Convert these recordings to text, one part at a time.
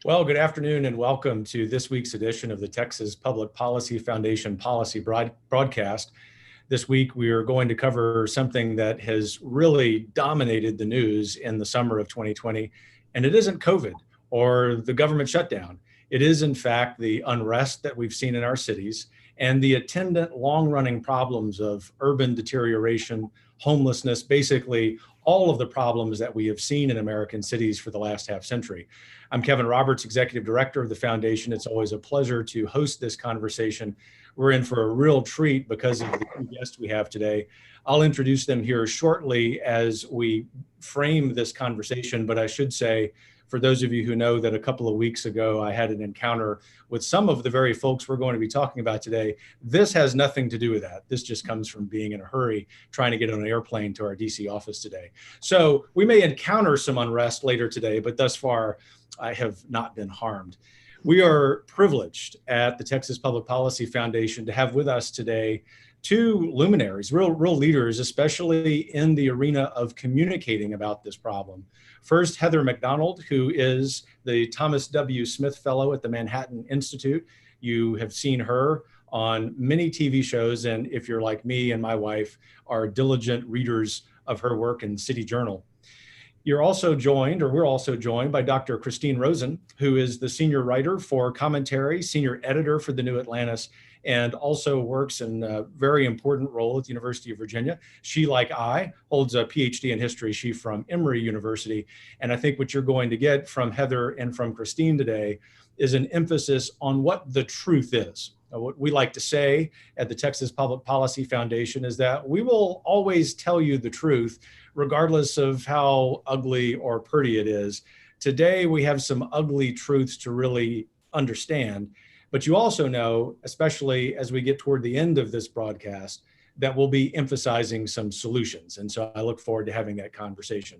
Well, good afternoon and welcome to this week's edition of the Texas Public Policy Foundation Policy Broadcast. This week, we are going to cover something that has really dominated the news in the summer of 2020, and it isn't COVID or the government shutdown. It is, in fact, the unrest that we've seen in our cities and the attendant long-running problems of urban deterioration, homelessness, basically all of the problems that we have seen in American cities for the last half century. I'm Kevin Roberts, Executive Director of the Foundation. It's always a pleasure to host this conversation. We're in for a real treat because of the two guests we have today. I'll introduce them here shortly as we frame this conversation, but I should say, for those of you who know that a couple of weeks ago, I had an encounter with some of the very folks we're going to be talking about today. This has nothing to do with that. This just comes from being in a hurry, trying to get on an airplane to our DC office today. So we may encounter some unrest later today, but thus far, I have not been harmed. We are privileged at the Texas Public Policy Foundation to have with us today two luminaries, real leaders, especially in the arena of communicating about this problem. First, Heather McDonald, who is the Thomas W. Smith Fellow at the Manhattan Institute. You have seen her on many TV shows, and if you're like me and my wife, are diligent readers of her work in City Journal. We're also joined by Dr. Christine Rosen, who is the senior writer for commentary, senior editor for the New Atlantis, and also works in a very important role at the University of Virginia. She, like I, holds a Ph.D. in history. She's from Emory University. And I think what you're going to get from Heather and from Christine today is an emphasis on what the truth is. What we like to say at the Texas Public Policy Foundation is that we will always tell you the truth, regardless of how ugly or pretty it is. Today, we have some ugly truths to really understand. But you also know, especially as we get toward the end of this broadcast, that we'll be emphasizing some solutions. And so I look forward to having that conversation.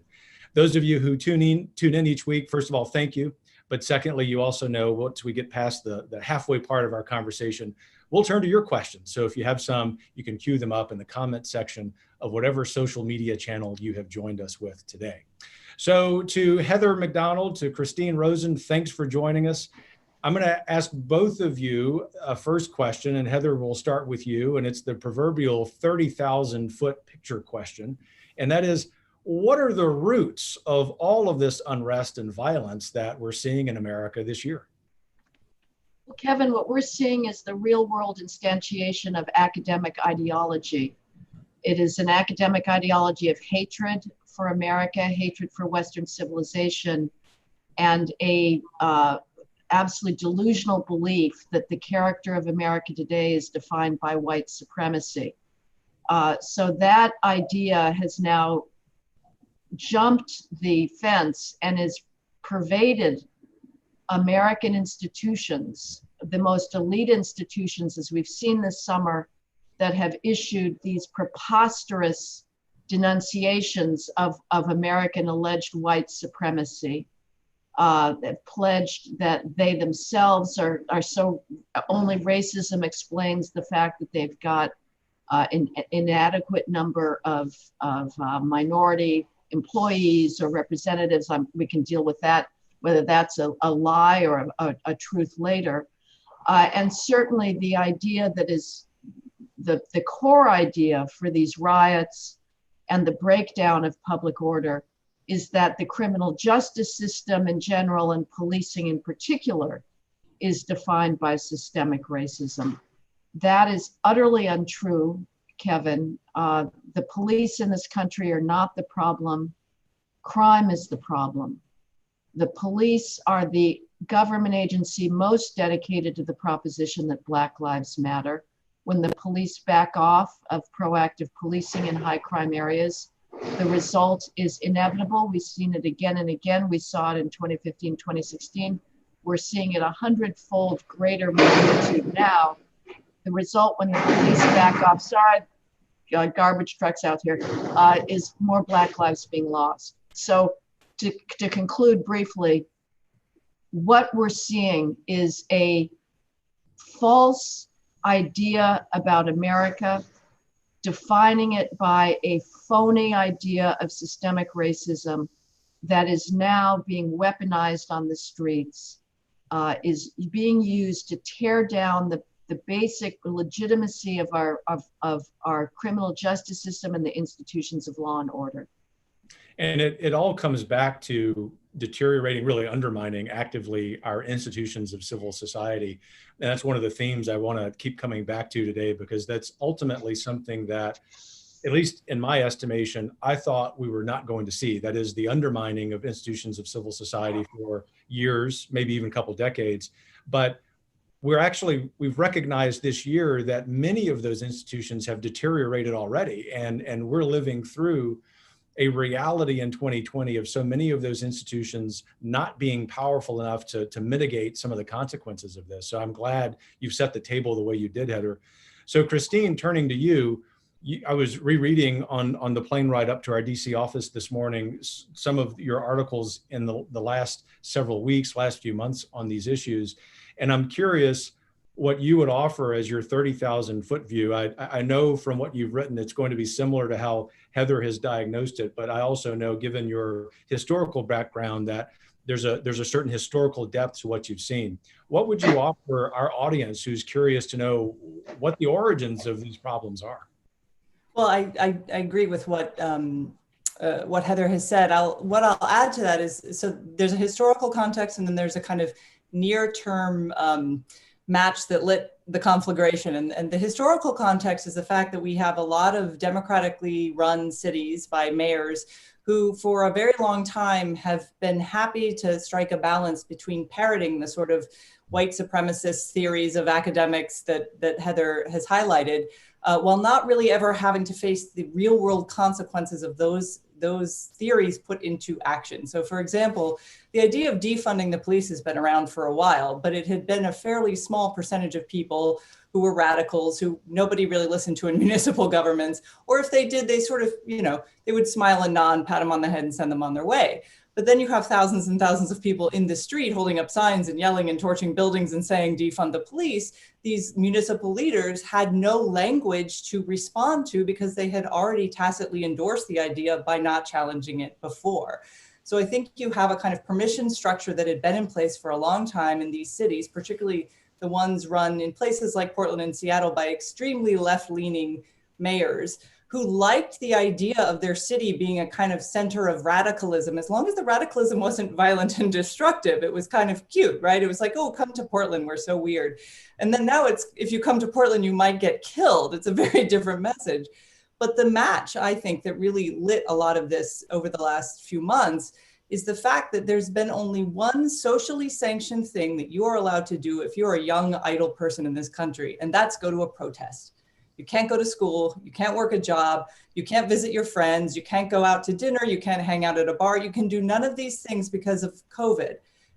Those of you who tune in each week, first of all, thank you. But secondly, you also know once we get past the halfway part of our conversation, we'll turn to your questions. So if you have some, you can queue them up in the comment section of whatever social media channel you have joined us with today. So to Heather McDonald, to Christine Rosen, thanks for joining us. I'm going to ask both of you a first question, and Heather, we'll start with you, and it's the proverbial 30,000-foot picture question, and that is, what are the roots of all of this unrest and violence that we're seeing in America this year? Well, Kevin, what we're seeing is the real-world instantiation of academic ideology. It is an academic ideology of hatred for America, hatred for Western civilization, and a absolutely delusional belief that the character of America today is defined by white supremacy. So that idea has now jumped the fence and has pervaded American institutions, the most elite institutions, as we've seen this summer, that have issued these preposterous denunciations of American alleged white supremacy. That pledged that they themselves are so, only racism explains the fact that they've got an inadequate number of minority employees or representatives. We can deal with that, whether that's a lie or a truth later. And certainly the idea that is the core idea for these riots and the breakdown of public order is that the criminal justice system in general and policing in particular is defined by systemic racism. That is utterly untrue, Kevin. The police in this country are not the problem. Crime is the problem. The police are the government agency most dedicated to the proposition that Black Lives Matter. When the police back off of proactive policing in high crime areas, the result is inevitable. We've seen it again and again. We saw it in 2015, 2016. We're seeing it 100-fold greater magnitude now. The result when the police back off, sorry, garbage trucks out here, is more Black lives being lost. So to conclude briefly, what we're seeing is a false idea about America, defining it by a phony idea of systemic racism that is now being weaponized on the streets. is being used to tear down the basic legitimacy of our criminal justice system and the institutions of law and order. And it all comes back to deteriorating, really undermining actively our institutions of civil society. And that's one of the themes I want to keep coming back to today, because that's ultimately something that, at least in my estimation, I thought we were not going to see. That is the undermining of institutions of civil society for years, maybe even a couple decades. But we've recognized this year that many of those institutions have deteriorated already. And we're living through a reality in 2020 of so many of those institutions not being powerful enough to mitigate some of the consequences of this. So I'm glad you've set the table the way you did, Heather. So Christine, turning to you, I was rereading on the plane ride up to our DC office this morning some of your articles in the last several weeks, last few months on these issues. And I'm curious what you would offer as your 30,000 foot view. I know from what you've written, it's going to be similar to how Heather has diagnosed it, but I also know, given your historical background, that there's a certain historical depth to what you've seen. What would you offer our audience who's curious to know what the origins of these problems are? Well, I agree with what Heather has said. What I'll add to that is, so there's a historical context, and then there's a kind of near-term match that lit the conflagration. And the historical context is the fact that we have a lot of democratically run cities by mayors who for a very long time have been happy to strike a balance between parroting the sort of white supremacist theories of academics that Heather has highlighted, while not really ever having to face the real world consequences of those theories put into action. So for example, the idea of defunding the police has been around for a while, but it had been a fairly small percentage of people who were radicals, who nobody really listened to in municipal governments, or if they did, they sort of, they would smile and nod, pat them on the head and send them on their way. But then you have thousands and thousands of people in the street holding up signs and yelling and torching buildings and saying, defund the police. These municipal leaders had no language to respond to because they had already tacitly endorsed the idea by not challenging it before. So I think you have a kind of permission structure that had been in place for a long time in these cities, particularly the ones run in places like Portland and Seattle by extremely left-leaning mayors who liked the idea of their city being a kind of center of radicalism. As long as the radicalism wasn't violent and destructive, it was kind of cute, right? It was like, oh, come to Portland, we're so weird. And then now it's, if you come to Portland, you might get killed. It's a very different message. But the match, I think, that really lit a lot of this over the last few months is the fact that there's been only one socially sanctioned thing that you are allowed to do if you're a young, idle person in this country, and that's go to a protest. You can't go to school, you can't work a job, you can't visit your friends, you can't go out to dinner, you can't hang out at a bar, you can do none of these things because of COVID.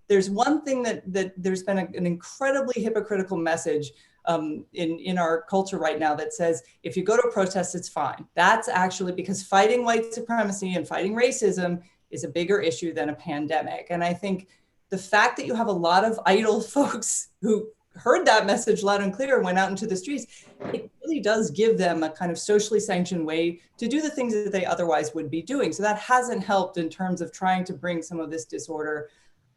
There's one thing that there's been an incredibly hypocritical message in our culture right now that says, if you go to a protest, it's fine. That's actually because fighting white supremacy and fighting racism is a bigger issue than a pandemic. And I think the fact that you have a lot of idle folks who heard that message loud and clear and went out into the streets, it really does give them a kind of socially sanctioned way to do the things that they otherwise would be doing. So that hasn't helped in terms of trying to bring some of this disorder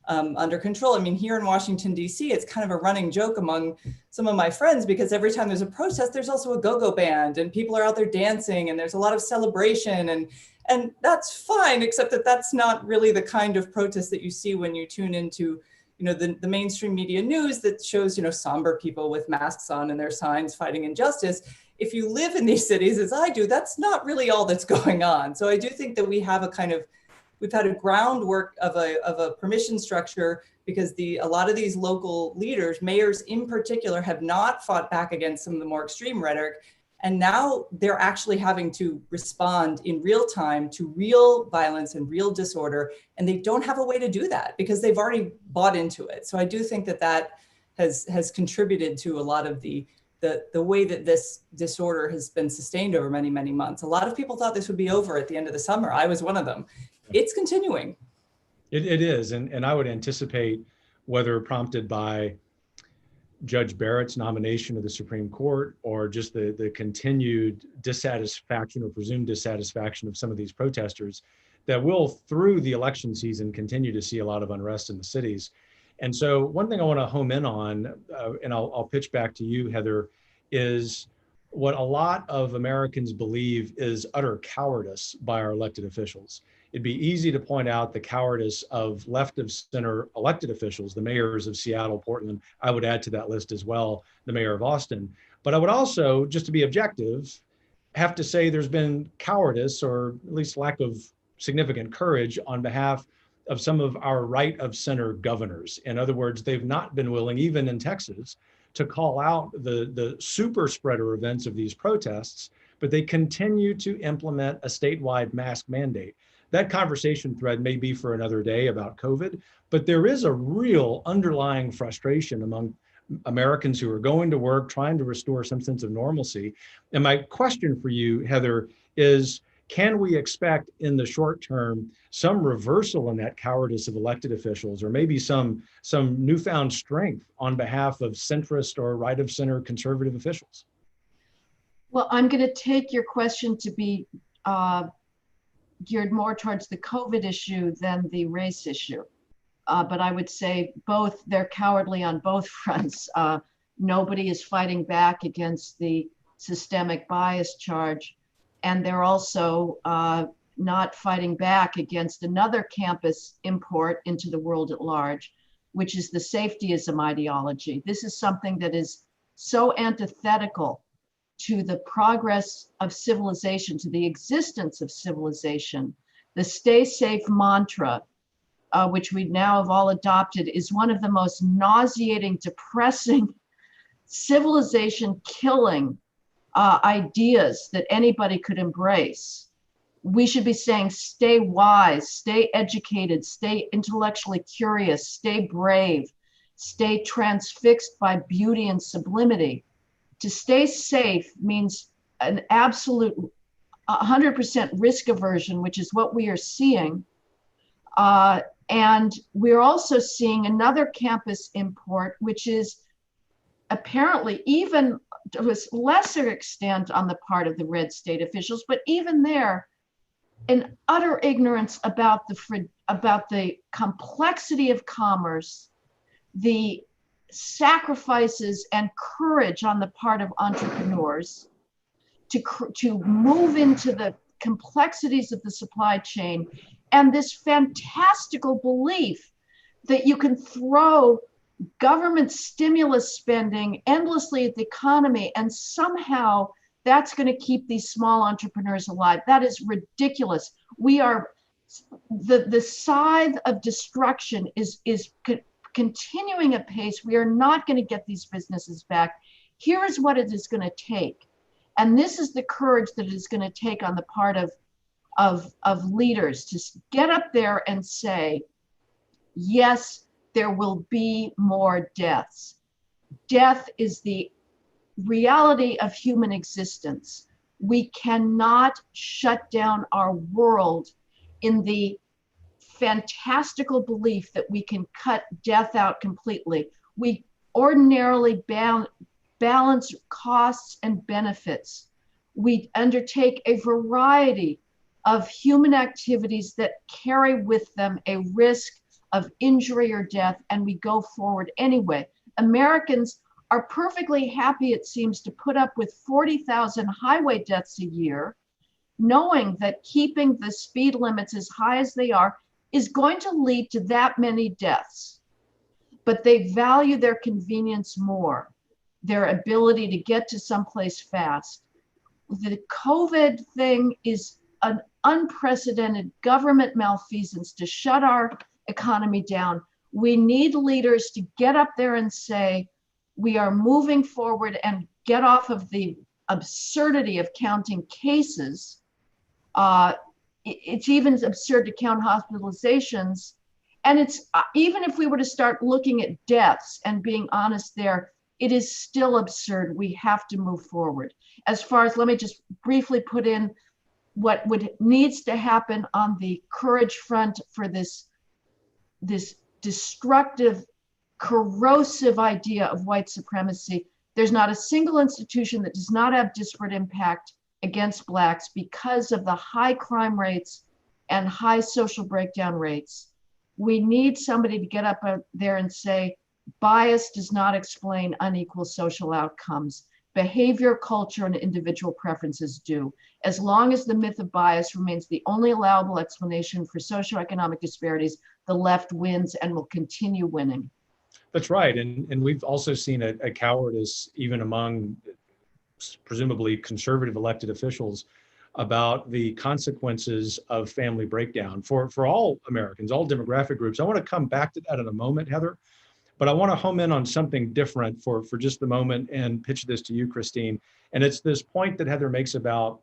under control. I mean, here in Washington, D.C., it's kind of a running joke among some of my friends because every time there's a protest, there's also a go-go band and people are out there dancing and there's a lot of celebration and that's fine, except that that's not really the kind of protest that you see when you tune into the mainstream media news that shows, somber people with masks on and their signs fighting injustice. If you live in these cities, as I do, that's not really all that's going on. So I do think that we've had a groundwork of a permission structure because a lot of these local leaders, mayors in particular, have not fought back against some of the more extreme rhetoric. And now they're actually having to respond in real time to real violence and real disorder. And they don't have a way to do that because they've already bought into it. So I do think that has contributed to a lot of the way that this disorder has been sustained over many, many months. A lot of people thought this would be over at the end of the summer. I was one of them. It's continuing. It is. And I would anticipate, whether prompted by Judge Barrett's nomination of the Supreme Court or just the continued dissatisfaction or presumed dissatisfaction of some of these protesters, that we'll, through the election season, continue to see a lot of unrest in the cities. And so one thing I want to home in on, and I'll pitch back to you, Heather, is what a lot of Americans believe is utter cowardice by our elected officials. It'd be easy to point out the cowardice of left of center elected officials, the mayors of Seattle, Portland. I would add to that list as well, the mayor of Austin. But I would also, just to be objective, have to say there's been cowardice, or at least lack of significant courage, on behalf of some of our right of center governors. In other words, they've not been willing, even in Texas, to call out the super spreader events of these protests, but they continue to implement a statewide mask mandate. That conversation thread may be for another day about COVID, but there is a real underlying frustration among Americans who are going to work, trying to restore some sense of normalcy. And my question for you, Heather, is can we expect in the short term some reversal in that cowardice of elected officials, or maybe some newfound strength on behalf of centrist or right of center conservative officials? Well, I'm going to take your question to be geared more towards the COVID issue than the race issue. But I would say both, they're cowardly on both fronts. Nobody is fighting back against the systemic bias charge. And they're also not fighting back against another campus import into the world at large, which is the safetyism ideology. This is something that is so antithetical to the progress of civilization, to the existence of civilization. The stay safe mantra, which we now have all adopted, is one of the most nauseating, depressing, civilization killing ideas that anybody could embrace. We should be saying, stay wise, stay educated, stay intellectually curious, stay brave, stay transfixed by beauty and sublimity. To stay safe means an absolute 100% risk aversion, which is what we are seeing. And we're also seeing another campus import, which is apparently even to a lesser extent on the part of the red state officials, but even there, an utter ignorance about the complexity of commerce, the sacrifices and courage on the part of entrepreneurs to move into the complexities of the supply chain, and this fantastical belief that you can throw government stimulus spending endlessly at the economy and somehow that's going to keep these small entrepreneurs alive. That is ridiculous. We are, the scythe of destruction is continuing at pace. We are not going to get these businesses back. Here is what it is going to take. And this is the courage that it is going to take on the part of leaders to get up there and say, yes, there will be more deaths. Death is the reality of human existence. We cannot shut down our world in the fantastical belief that we can cut death out completely. We ordinarily balance costs and benefits. We undertake a variety of human activities that carry with them a risk of injury or death, and we go forward anyway. Americans are perfectly happy, it seems, to put up with 40,000 highway deaths a year, knowing that keeping the speed limits as high as they are is going to lead to that many deaths. But they value their convenience more, their ability to get to someplace fast. The COVID thing is an unprecedented government malfeasance to shut our economy down. We need leaders to get up there and say, we are moving forward, and get off of the absurdity of counting cases. It's even absurd to count hospitalizations. And it's even if we were to start looking at deaths and being honest there, it is still absurd. We have to move forward. As far as, let me just briefly put in what needs to happen on the courage front for this destructive, corrosive idea of white supremacy. There's not a single institution that does not have disparate impact against Blacks because of the high crime rates and high social breakdown rates. We need somebody to get up out there and say, bias does not explain unequal social outcomes. Behavior, culture, and individual preferences do. As long as the myth of bias remains the only allowable explanation for socioeconomic disparities, the left wins and will continue winning. That's right. And we've also seen a cowardice even among presumably conservative elected officials about the consequences of family breakdown for all Americans, all demographic groups. I want to come back to that in a moment, Heather, but I want to home in on something different for just the moment and pitch this to you, Christine. And it's this point that Heather makes about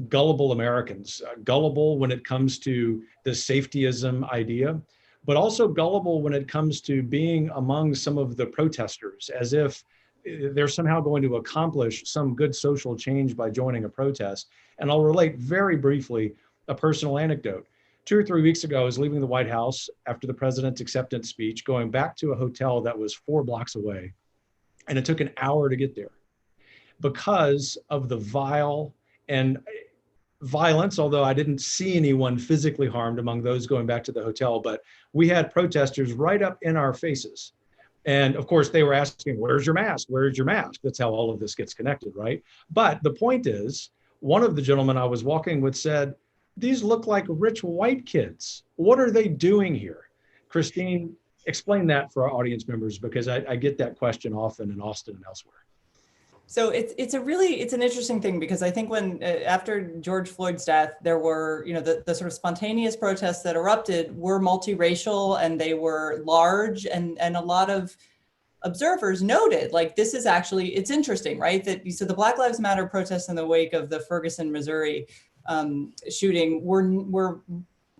gullible Americans, gullible when it comes to the safetyism idea, but also gullible when it comes to being among some of the protesters, as if they're somehow going to accomplish some good social change by joining a protest. And I'll relate very briefly a personal anecdote. 2 or 3 weeks ago, I was leaving the White House after the president's acceptance speech, going back to a hotel that was 4 blocks away. And it took an hour to get there because of the vile and violence, although I didn't see anyone physically harmed among those going back to the hotel, but we had protesters right up in our faces. And of course, they were asking, where's your mask? Where's your mask? That's how all of this gets connected, right? But the point is, one of the gentlemen I was walking with said, these look like rich white kids. What are they doing here? Christine, explain that for our audience members, because I get that question often in Austin and elsewhere. So it's an interesting thing, because I think when after George Floyd's death, there were, the sort of spontaneous protests that erupted were multiracial, and they were large, and a lot of observers noted, like, this is actually, it's interesting, right? So the Black Lives Matter protests in the wake of the Ferguson, Missouri shooting were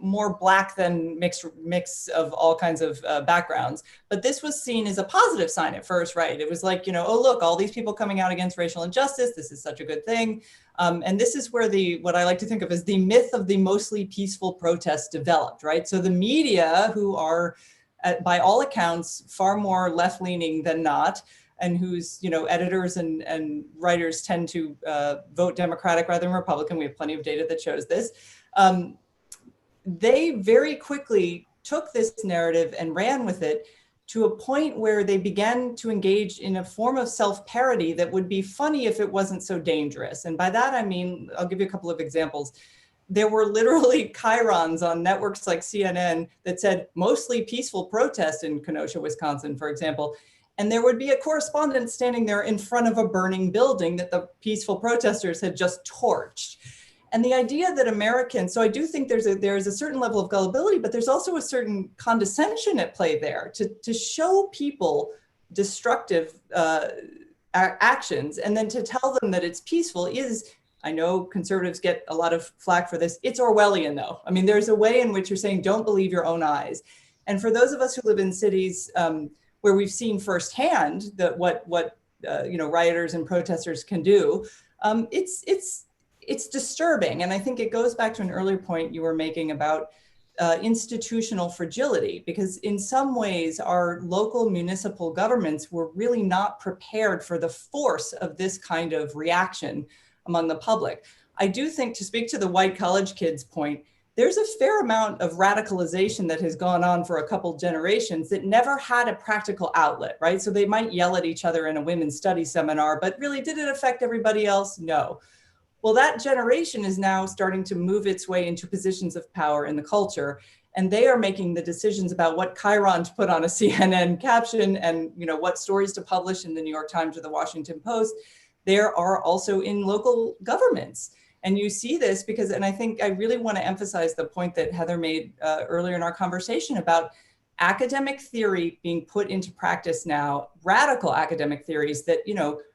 more Black than mix of all kinds of backgrounds. But this was seen as a positive sign at first, right? It was like, oh, look, all these people coming out against racial injustice. This is such a good thing. And this is where what I like to think of as the myth of the mostly peaceful protests developed, right? So the media, who are, by all accounts, far more left-leaning than not, and whose editors and writers tend to vote Democratic rather than Republican. We have plenty of data that shows this. They very quickly took this narrative and ran with it to a point where they began to engage in a form of self-parody that would be funny if it wasn't so dangerous. And by that, I mean, I'll give you a couple of examples. There were literally chyrons on networks like CNN that said mostly peaceful protest in Kenosha, Wisconsin, for example. And there would be a correspondent standing there in front of a burning building that the peaceful protesters had just torched. And the idea that Americans, so I do think there's a certain level of gullibility, but there's also a certain condescension at play there to show people destructive actions, and then to tell them that it's peaceful is, I know conservatives get a lot of flack for this. It's Orwellian, though. I mean, there's a way in which you're saying, don't believe your own eyes. And for those of us who live in cities where we've seen firsthand that what rioters and protesters can do, it's disturbing. And I think it goes back to an earlier point you were making about institutional fragility, because in some ways our local municipal governments were really not prepared for the force of this kind of reaction among the public. I do think, to speak to the white college kids point, there's a fair amount of radicalization that has gone on for a couple generations that never had a practical outlet, right? So they might yell at each other in a women's studies seminar, but really, did it affect everybody else? No. Well, that generation is now starting to move its way into positions of power in the culture, and they are making the decisions about what chyron to put on a CNN caption and what stories to publish in the New York Times or the Washington Post. There are also in local governments. And you see this because, and I think I really want to emphasize the point that Heather made earlier in our conversation about academic theory being put into practice now, radical academic theories that,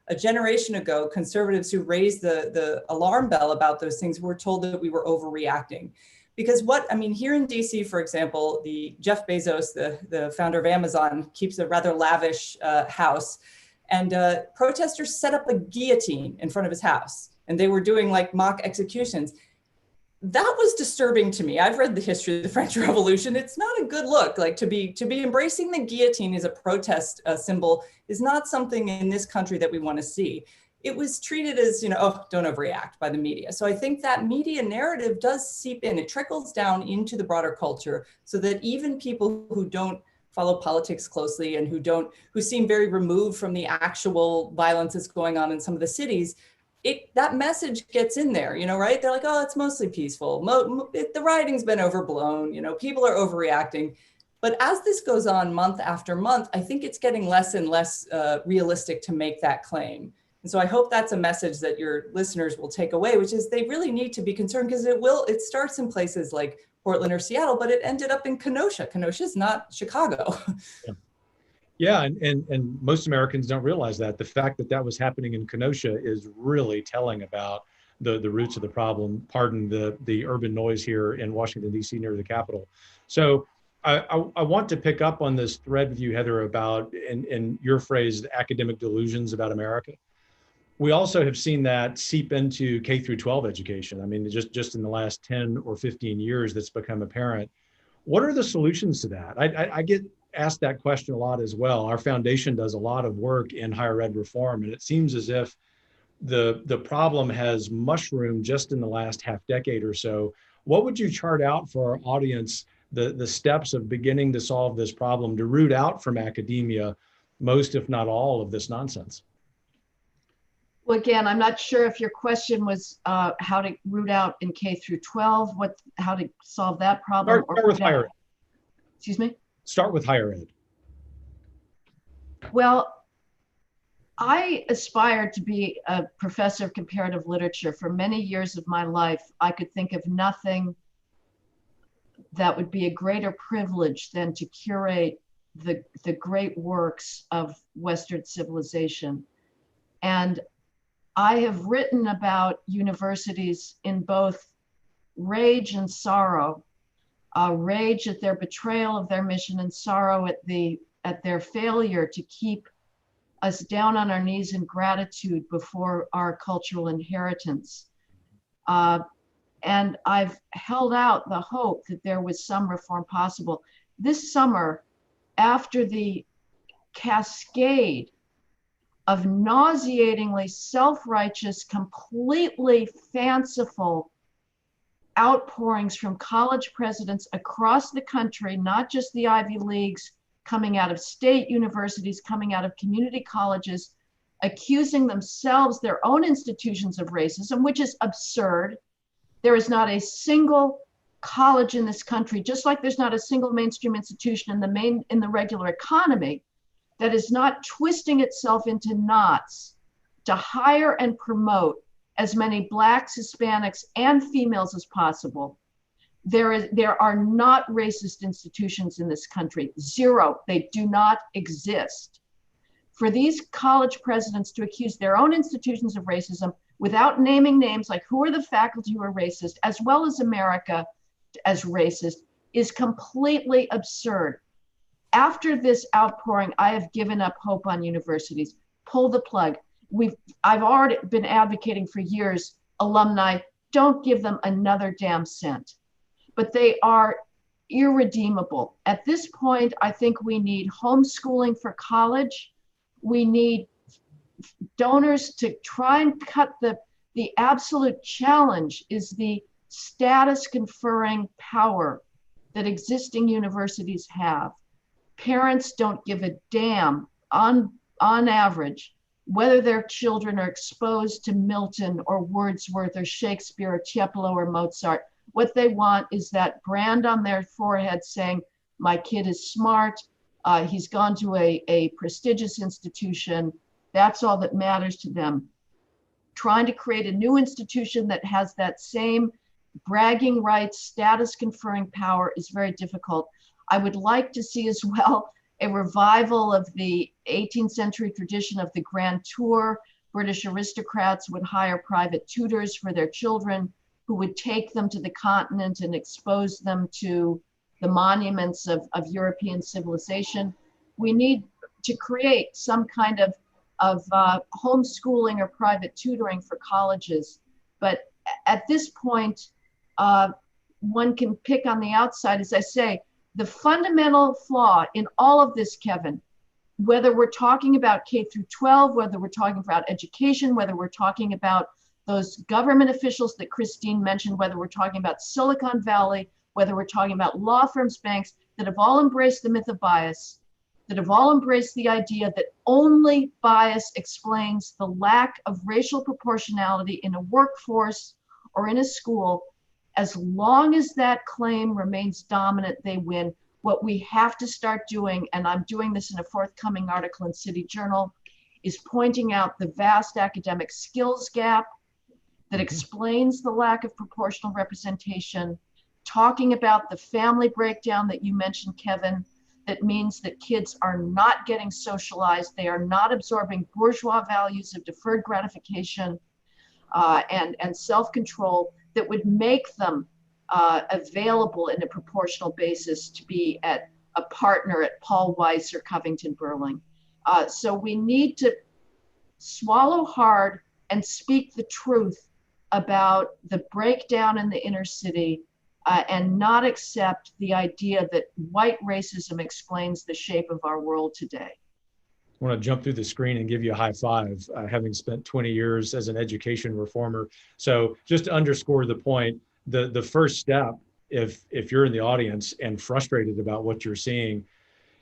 a generation ago, conservatives who raised the alarm bell about those things were told that we were overreacting. Because here in DC, for example, the Jeff Bezos, the founder of Amazon, keeps a rather lavish house, and protesters set up a guillotine in front of his house, and they were doing like mock executions. That was disturbing to me. I've read the history of the French Revolution. It's not a good look. Like to be embracing the guillotine as a protest symbol is not something in this country that we want to see. it was treated as, oh, don't overreact by the media. So I think that media narrative does seep in. It trickles down into the broader culture so that even people who don't follow politics closely and who seem very removed from the actual violence that's going on in some of the cities, that message gets in there, right? They're like, oh, it's mostly peaceful. The rioting's been overblown, people are overreacting. But as this goes on month after month, I think it's getting less and less realistic to make that claim. And so I hope that's a message that your listeners will take away, which is they really need to be concerned, because it starts in places like Portland or Seattle, but it ended up in Kenosha. Kenosha is not Chicago. Yeah, and most Americans don't realize that. The fact that was happening in Kenosha is really telling about the roots of the problem. Pardon the urban noise here in Washington, D.C. near the Capitol. So I want to pick up on this thread with you, Heather, about, in your phrase, academic delusions about America. We also have seen that seep into K through 12 education. I mean, just in the last 10 or 15 years, that's become apparent. What are the solutions to that? I get asked that question a lot as well. Our foundation does a lot of work in higher ed reform, and it seems as if the problem has mushroomed just in the last half decade or so. What would you chart out for our audience, the steps of beginning to solve this problem, to root out from academia most, if not all, of this nonsense? Well, again, I'm not sure if your question was how to root out in K through 12, how to solve that problem. Start with higher ed. Excuse me? Start with higher ed. Well, I aspired to be a professor of comparative literature. For many years of my life, I could think of nothing that would be a greater privilege than to curate the great works of Western civilization. And I have written about universities in both rage and sorrow, rage at their betrayal of their mission and sorrow at their failure to keep us down on our knees in gratitude before our cultural inheritance. And I've held out the hope that there was some reform possible. This summer, after the cascade of nauseatingly self-righteous, completely fanciful outpourings from college presidents across the country, not just the Ivy Leagues, coming out of state universities, coming out of community colleges, accusing themselves, their own institutions of racism, which is absurd. There is not a single college in this country, just like there's not a single mainstream institution in the regular economy, that is not twisting itself into knots to hire and promote as many Blacks, Hispanics, and females as possible. There are not racist institutions in this country. Zero. They do not exist. For these college presidents to accuse their own institutions of racism without naming names, like who are the faculty who are racist, as well as America as racist, is completely absurd. After this outpouring, I have given up hope on universities. Pull the plug. I've already been advocating for years, alumni, don't give them another damn cent. But they are irredeemable. At this point, I think we need homeschooling for college. We need donors to try and cut the absolute challenge is the status conferring power that existing universities have. Parents don't give a damn on average whether their children are exposed to Milton or Wordsworth or Shakespeare or Tiepolo or Mozart. What they want is that brand on their forehead saying, my kid is smart, he's gone to a prestigious institution. That's all that matters to them. Trying to create a new institution that has that same bragging rights, status conferring power is very difficult. I would like to see as well a revival of the 18th century tradition of the Grand Tour. British aristocrats would hire private tutors for their children who would take them to the continent and expose them to the monuments of European civilization. We need to create some kind of homeschooling or private tutoring for colleges. But at this point, one can pick on the outside. As I say, the fundamental flaw in all of this, Kevin, whether we're talking about K through 12, whether we're talking about education, whether we're talking about those government officials that Christine mentioned, whether we're talking about Silicon Valley, whether we're talking about law firms, banks, that have all embraced the myth of bias, that have all embraced the idea that only bias explains the lack of racial proportionality in a workforce or in a school. As long as that claim remains dominant, they win. What we have to start doing, and I'm doing this in a forthcoming article in City Journal, is pointing out the vast academic skills gap that explains the lack of proportional representation, talking about the family breakdown that you mentioned, Kevin, that means that kids are not getting socialized, they are not absorbing bourgeois values of deferred gratification and self-control that would make them available in a proportional basis to be at a partner at Paul Weiss or Covington Burling. So we need to swallow hard and speak the truth about the breakdown in the inner city and not accept the idea that white racism explains the shape of our world today. I want to jump through the screen and give you a high five, having spent 20 years as an education reformer. So just to underscore the point, the first step, if you're in the audience and frustrated about what you're seeing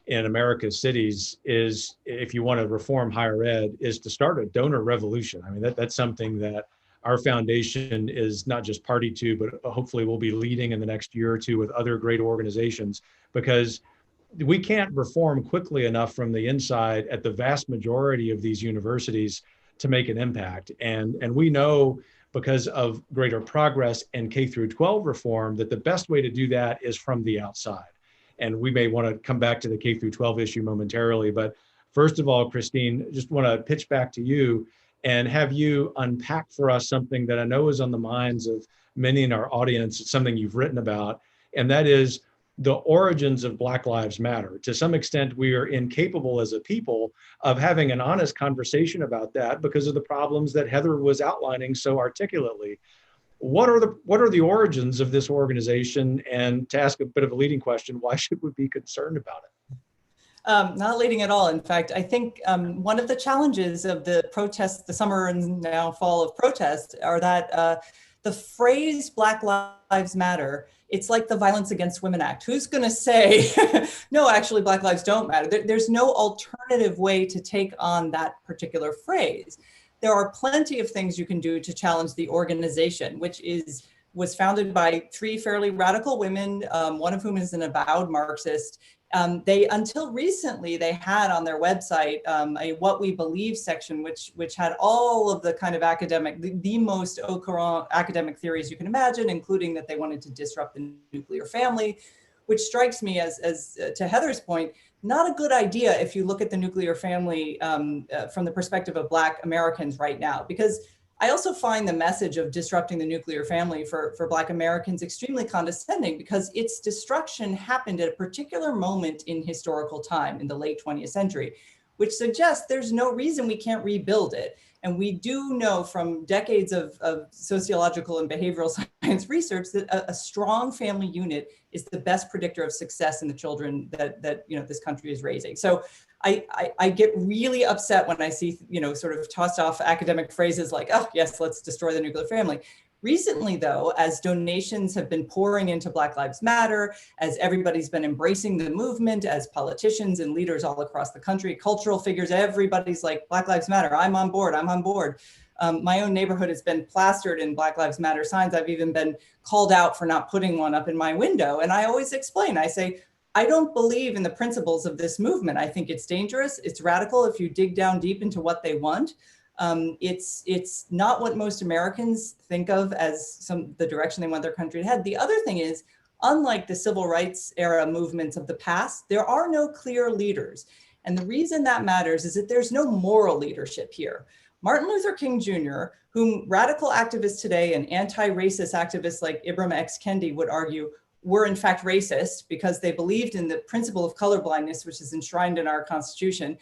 in America's cities, is, if you want to reform higher ed, is to start a donor revolution. I mean, that's something that our foundation is not just party to, but hopefully we'll be leading in the next year or two with other great organizations, because we can't reform quickly enough from the inside at the vast majority of these universities to make an impact. And we know, because of greater progress and K through 12 reform, that the best way to do that is from the outside. And we may want to come back to the K through 12 issue momentarily. But first of all, Christine, just want to pitch back to you and have you unpack for us something that I know is on the minds of many in our audience. It's something you've written about, and that is the origins of Black Lives Matter. To some extent, we are incapable as a people of having an honest conversation about that because of the problems that Heather was outlining so articulately. What are the origins of this organization? And to ask a bit of a leading question, why should we be concerned about it? Not leading at all. In fact, I think one of the challenges of the protests, the summer and now fall of protests, are that the phrase Black Lives Matter, it's like the Violence Against Women Act. Who's going to say, no, actually, Black lives don't matter? There's no alternative way to take on that particular phrase. There are plenty of things you can do to challenge the organization, which was founded by three fairly radical women, one of whom is an avowed Marxist. They, until recently, they had on their website a What We Believe section, which had all of the kind of the most au courant academic theories you can imagine, including that they wanted to disrupt the nuclear family, which strikes me as to Heather's point, not a good idea if you look at the nuclear family from the perspective of Black Americans right now, because I also find the message of disrupting the nuclear family for Black Americans extremely condescending, because its destruction happened at a particular moment in historical time in the late 20th century, which suggests there's no reason we can't rebuild it. And we do know from decades of sociological and behavioral science research that a strong family unit is the best predictor of success in the children that this country is raising. So I get really upset when I see, sort of tossed off academic phrases like, oh, yes, let's destroy the nuclear family. Recently, though, as donations have been pouring into Black Lives Matter, as everybody's been embracing the movement, as politicians and leaders all across the country, cultural figures, everybody's like, Black Lives Matter, I'm on board, I'm on board. My own neighborhood has been plastered in Black Lives Matter signs. I've even been called out for not putting one up in my window. And I always explain, I say, I don't believe in the principles of this movement. I think it's dangerous. It's radical if you dig down deep into what they want. It's not what most Americans think of as the direction they want their country to head. The other thing is, unlike the civil rights era movements of the past, there are no clear leaders. And the reason that matters is that there's no moral leadership here. Martin Luther King Jr., whom radical activists today and anti-racist activists like Ibram X. Kendi would argue were in fact racist because they believed in the principle of colorblindness, which is enshrined in our Constitution.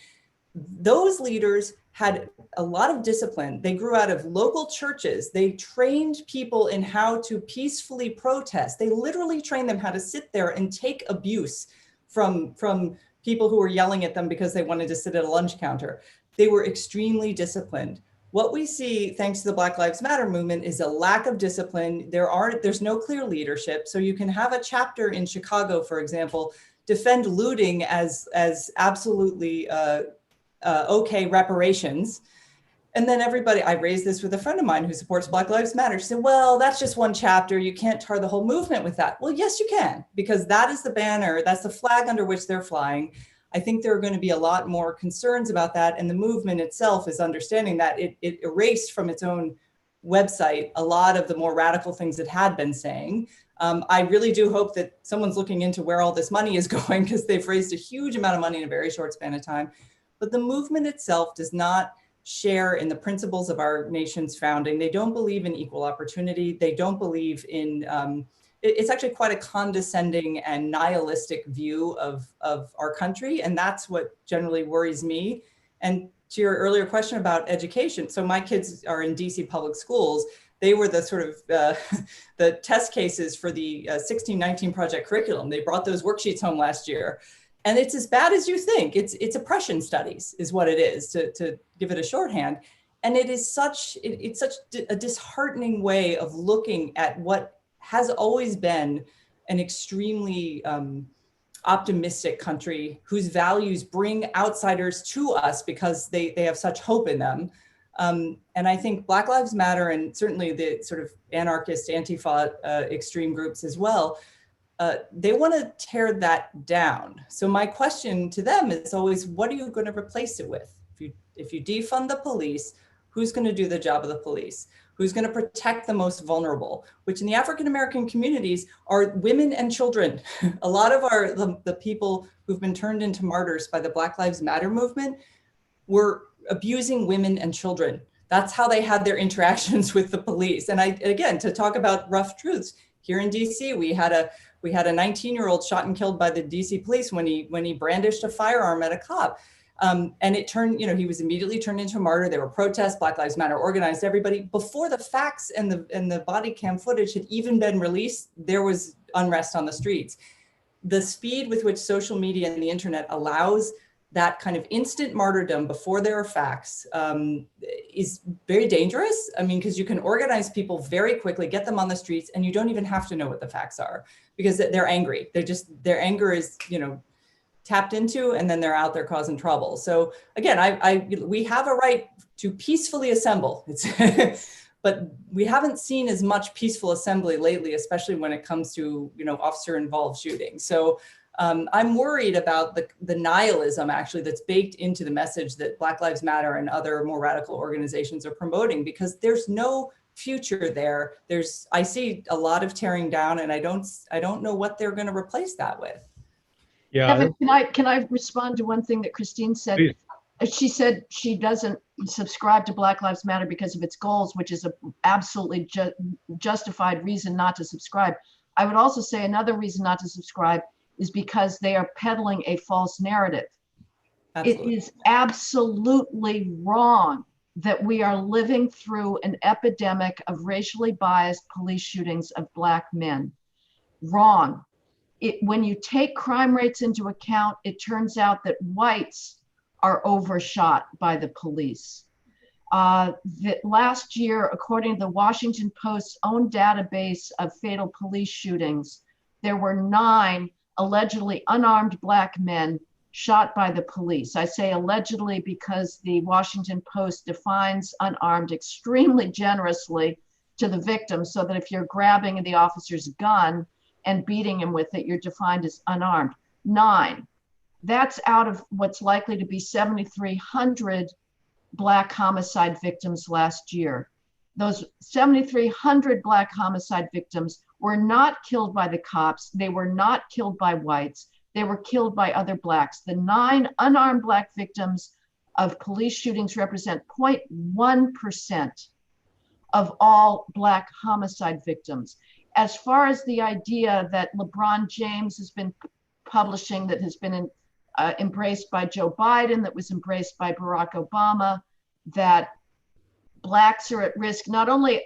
Those leaders had a lot of discipline. They grew out of local churches. They trained people in how to peacefully protest. They literally trained them how to sit there and take abuse from people who were yelling at them because they wanted to sit at a lunch counter. They were extremely disciplined. What we see, thanks to the Black Lives Matter movement, is a lack of discipline. There's no clear leadership. So you can have a chapter in Chicago, for example, defend looting as absolutely okay reparations. And then everybody, I raised this with a friend of mine who supports Black Lives Matter. She said, well, that's just one chapter. You can't tar the whole movement with that. Well, yes, you can, because that is the banner. That's the flag under which they're flying. I think there are going to be a lot more concerns about that. And the movement itself is understanding that it erased from its own website a lot of the more radical things it had been saying. I really do hope that someone's looking into where all this money is going, because they've raised a huge amount of money in a very short span of time. But the movement itself does not share in the principles of our nation's founding. They don't believe in equal opportunity. They don't believe in, it's actually quite a condescending and nihilistic view of our country. And that's what generally worries me. And to your earlier question about education, so my kids are in DC public schools. They were the sort of the test cases for the 1619 project curriculum. They brought those worksheets home last year. And it's as bad as you think. It's oppression studies is what it is, to give it a shorthand. And it is it's such a disheartening way of looking at what has always been an extremely optimistic country whose values bring outsiders to us because they have such hope in them. And I think Black Lives Matter, and certainly the sort of anarchist, Antifa extreme groups as well, they want to tear that down. So my question to them is always, what are you going to replace it with? If you defund the police, who's going to do the job of the police? Who's going to protect the most vulnerable, which in the African-American communities are women and children. A lot of the people who've been turned into martyrs by the Black Lives Matter movement were abusing women and children. That's how they had their interactions with the police. And again, to talk about rough truths, here in DC, we had a 19-year-old shot and killed by the DC police when he brandished a firearm at a cop. And it turned, he was immediately turned into a martyr. There were protests, Black Lives Matter organized everybody. Before the facts and the body cam footage had even been released, there was unrest on the streets. The speed with which social media and the internet allows that kind of instant martyrdom before there are facts is very dangerous. I mean, because you can organize people very quickly, get them on the streets, and you don't even have to know what the facts are because they're angry. Their anger is, tapped into, and then they're out there causing trouble. So again, we have a right to peacefully assemble. But we haven't seen as much peaceful assembly lately, especially when it comes to, officer-involved shooting. So I'm worried about the nihilism actually that's baked into the message that Black Lives Matter and other more radical organizations are promoting, because there's no future there. I see a lot of tearing down, and I don't know what they're going to replace that with. Yeah. Kevin, can I respond to one thing that Christine said? Please. She said she doesn't subscribe to Black Lives Matter because of its goals, which is an absolutely justified reason not to subscribe. I would also say another reason not to subscribe is because they are peddling a false narrative. Absolutely. It is absolutely wrong that we are living through an epidemic of racially biased police shootings of Black men. Wrong. When you take crime rates into account, it turns out that whites are overshot by the police. Last year, according to the Washington Post's own database of fatal police shootings, there were 9 allegedly unarmed Black men shot by the police. I say allegedly because the Washington Post defines unarmed extremely generously to the victim, so that if you're grabbing the officer's gun and beating him with it, you're defined as unarmed. 9. That's out of what's likely to be 7,300 Black homicide victims last year. Those 7,300 Black homicide victims were not killed by the cops. They were not killed by whites. They were killed by other Blacks. The 9 unarmed Black victims of police shootings represent 0.1% of all Black homicide victims. As far as the idea that LeBron James has been publishing, that has been embraced by Joe Biden, that was embraced by Barack Obama, that Blacks are at risk not only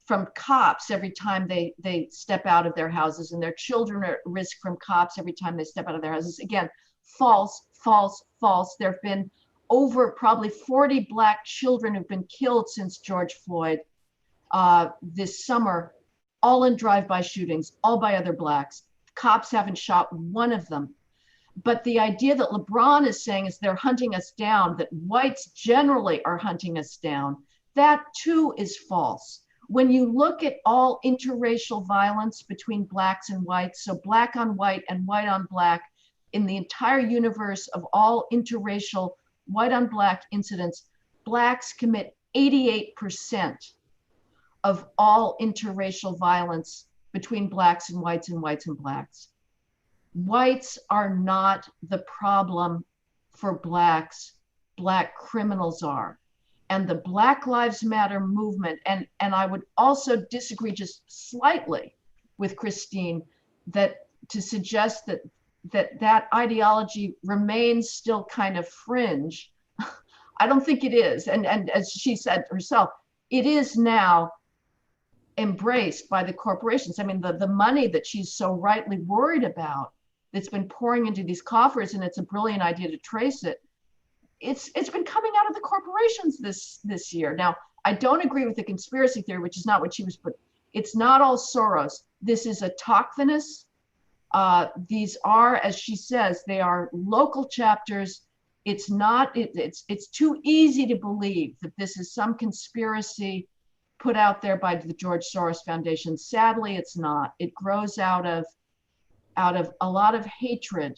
from cops every time they step out of their houses, and their children are at risk from cops every time they step out of their houses. Again, false, false, false. There have been over probably 40 Black children who've been killed since George Floyd this summer, all in drive-by shootings, all by other Blacks. Cops haven't shot one of them. But the idea that LeBron is saying is they're hunting us down, that whites generally are hunting us down, that too is false. When you look at all interracial violence between Blacks and whites, so Black on white and white on Black, in the entire universe of all interracial white on Black incidents, Blacks commit 88% of all interracial violence between Blacks and whites and whites and Blacks. Whites are not the problem for Blacks, Black criminals are. And the Black Lives Matter movement, and I would also disagree just slightly with Christine, that to suggest that ideology remains still kind of fringe. I don't think it is. And as she said herself, it is now embraced by the corporations. I mean, the money that she's so rightly worried about that's been pouring into these coffers, and it's a brilliant idea to trace it, it's been coming out of the corporations this year. Now, I don't agree with the conspiracy theory, which is not what she was, but it's not all Soros. This is autochthonous. These are, as she says, they are local chapters. It's not, it's too easy to believe that this is some conspiracy put out there by the George Soros Foundation. Sadly, it's not. It grows out of a lot of hatred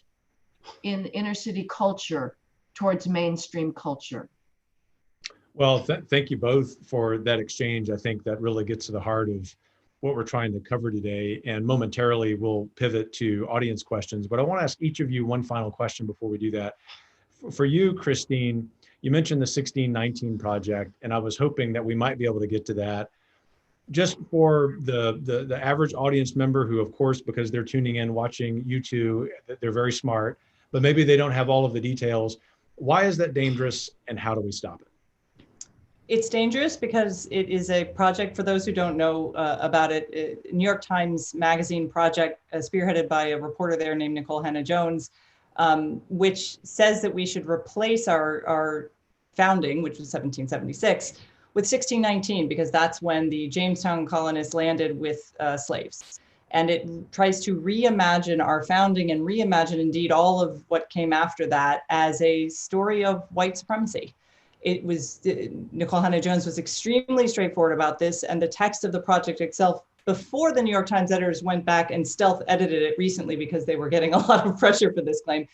in inner city culture towards mainstream culture. Well, thank you both for that exchange. I think that really gets to the heart of what we're trying to cover today. And momentarily, we'll pivot to audience questions. But I want to ask each of you one final question before we do that. For you, Christine, you mentioned the 1619 project, and I was hoping that we might be able to get to that. Just for the average audience member who, of course, because they're tuning in, watching you two, they're very smart, but maybe they don't have all of the details. Why is that dangerous, and how do we stop it? It's dangerous because it is a project, for those who don't know about it, New York Times Magazine project spearheaded by a reporter there named Nicole Hannah-Jones, which says that we should replace our founding, which was 1776, with 1619, because that's when the Jamestown colonists landed with slaves. And it tries to reimagine our founding and reimagine indeed all of what came after that as a story of white supremacy. It was, Nicole Hannah-Jones was extremely straightforward about this, and the text of the project itself, before the New York Times editors went back and stealth edited it recently because they were getting a lot of pressure for this claim.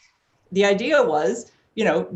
The idea was, you know,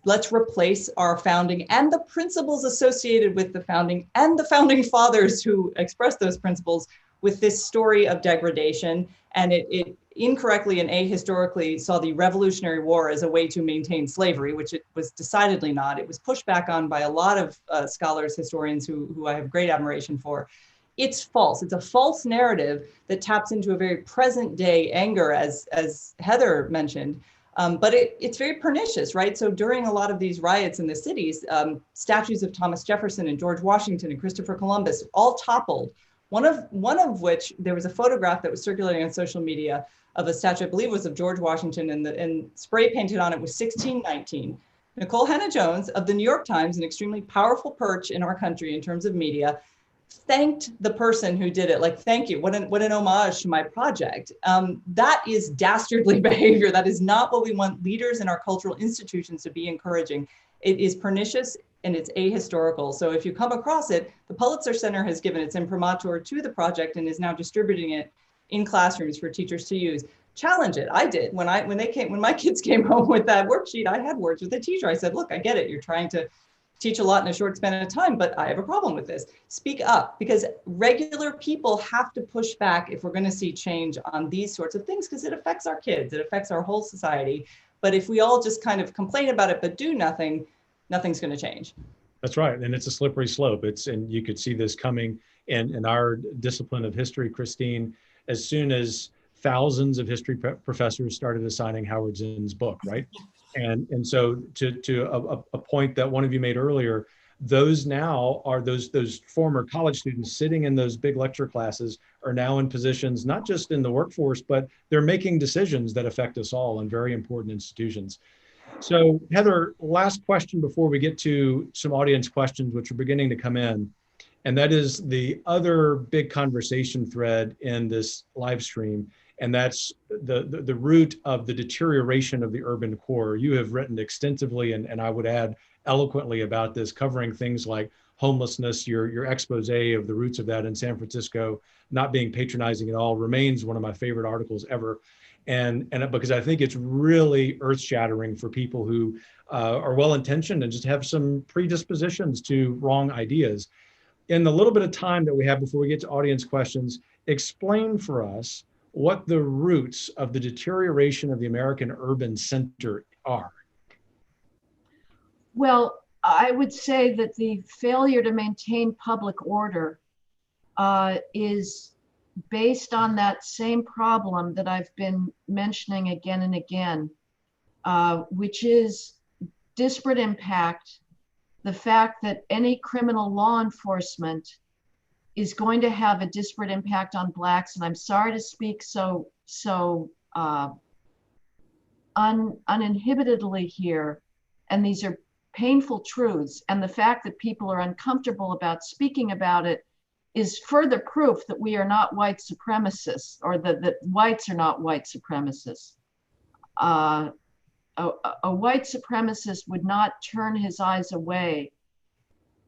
let's replace our founding and the principles associated with the founding and the founding fathers who expressed those principles with this story of degradation. And it incorrectly and ahistorically saw the Revolutionary War as a way to maintain slavery, which it was decidedly not. It was pushed back on by a lot of scholars, historians who I have great admiration for. It's false. It's a false narrative that taps into a very present day anger, as Heather mentioned. But it's very pernicious, right? So during a lot of these riots in the cities, statues of Thomas Jefferson and George Washington and Christopher Columbus all toppled. One of which, there was a photograph that was circulating on social media of a statue, I believe was of George Washington, and spray painted on it was 1619. Nicole Hannah-Jones of the New York Times, an extremely powerful perch in our country in terms of media, thanked the person who did it. Like, thank you, what an homage to my project. That is dastardly behavior. That is not what we want leaders in our cultural institutions to be encouraging. It is pernicious and it's ahistorical. So if you come across it, the Pulitzer Center has given its imprimatur to the project and is now distributing it in classrooms for teachers to use. Challenge it. I did. When my kids came home with that worksheet, I had words with the teacher. I said, look, I get it. You're trying to teach a lot in a short span of time, but I have a problem with this. Speak up, because regular people have to push back if we're going to see change on these sorts of things, because it affects our kids, it affects our whole society. But if we all just kind of complain about it but do nothing, nothing's going to change. That's right, and it's a slippery slope. And you could see this coming in our discipline of history, Christine, as soon as thousands of history professors started assigning Howard Zinn's book, right? And so to a point that one of you made earlier, those now are those former college students sitting in those big lecture classes are now in positions, not just in the workforce, but they're making decisions that affect us all in very important institutions. So Heather, last question before we get to some audience questions, which are beginning to come in. And that is the other big conversation thread in this live stream. And that's the root of the deterioration of the urban core. You have written extensively, and I would add eloquently about this, covering things like homelessness. Your expose of the roots of that in San Francisco, not being patronizing at all, remains one of my favorite articles ever. And because I think it's really earth-shattering for people who are well-intentioned and just have some predispositions to wrong ideas. In the little bit of time that we have before we get to audience questions, explain for us what the roots of the deterioration of the American urban center are. Well, I would say that the failure to maintain public order is based on that same problem that I've been mentioning again and again, which is disparate impact, the fact that any criminal law enforcement is going to have a disparate impact on Blacks. And I'm sorry to speak so uninhibitedly here, and these are painful truths, and the fact that people are uncomfortable about speaking about it is further proof that we are not white supremacists, or that whites are not white supremacists. A white supremacist would not turn his eyes away